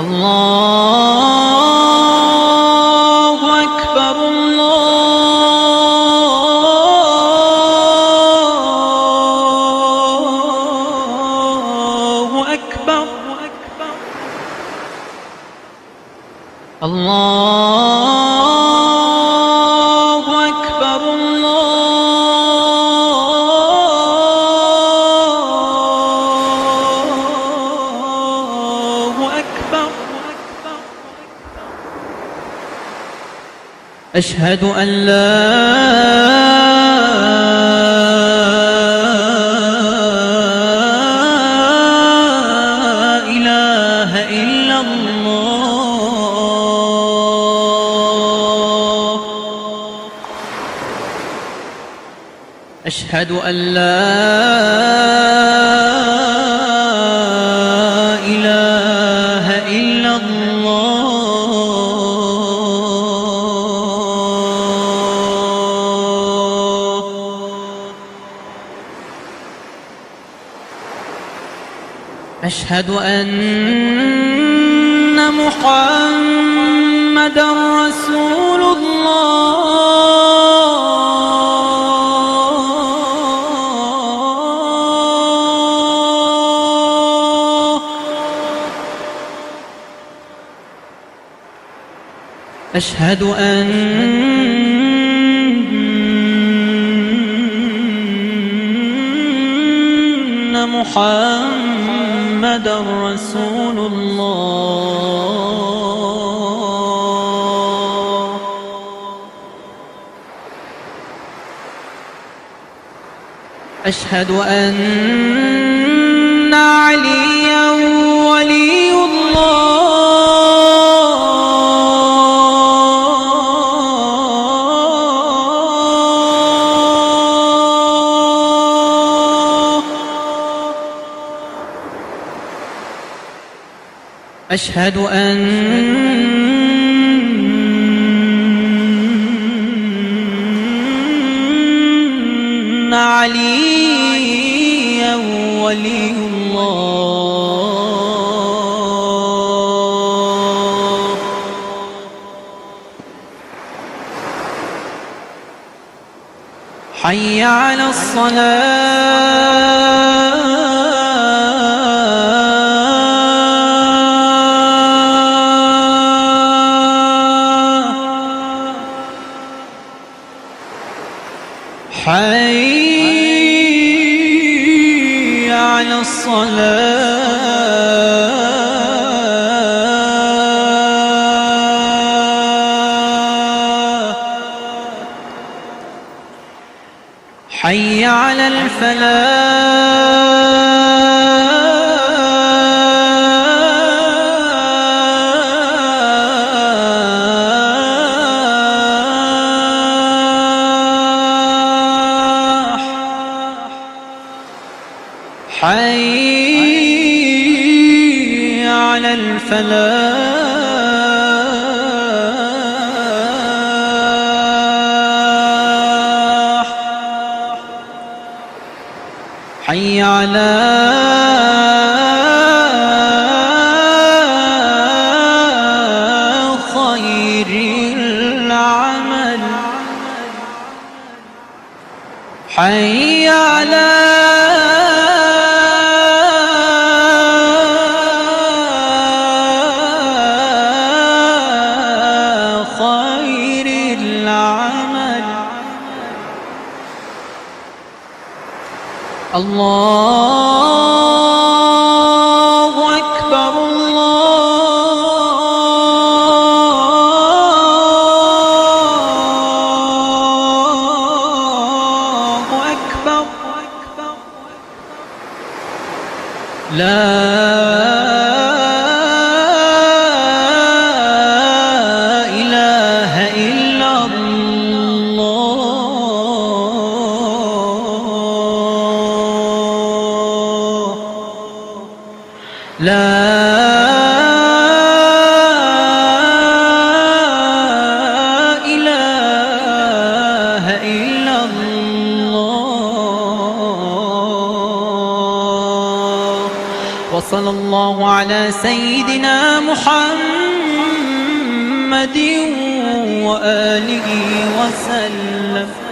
الله أكبر الله أكبر الله أكبر الله أكبر أشهد أن لا إله إلا الله أشهد أن لا إله إلا الله أشهد أن محمدًا رسول الله أشهد أن محمدًا رسول الله أشهد أن عليًا ولي الله أشهد أن عليًا ولي الله حي على الصلاة حي على الصلاة حي على الفلاح حي على الفلاح حي على خير العمل حي على خير العمل الله أكبر الله أكبر لا إله إلا الله لا إله إلا الله وصلى الله الله على سيدنا محمد وآله وسلم.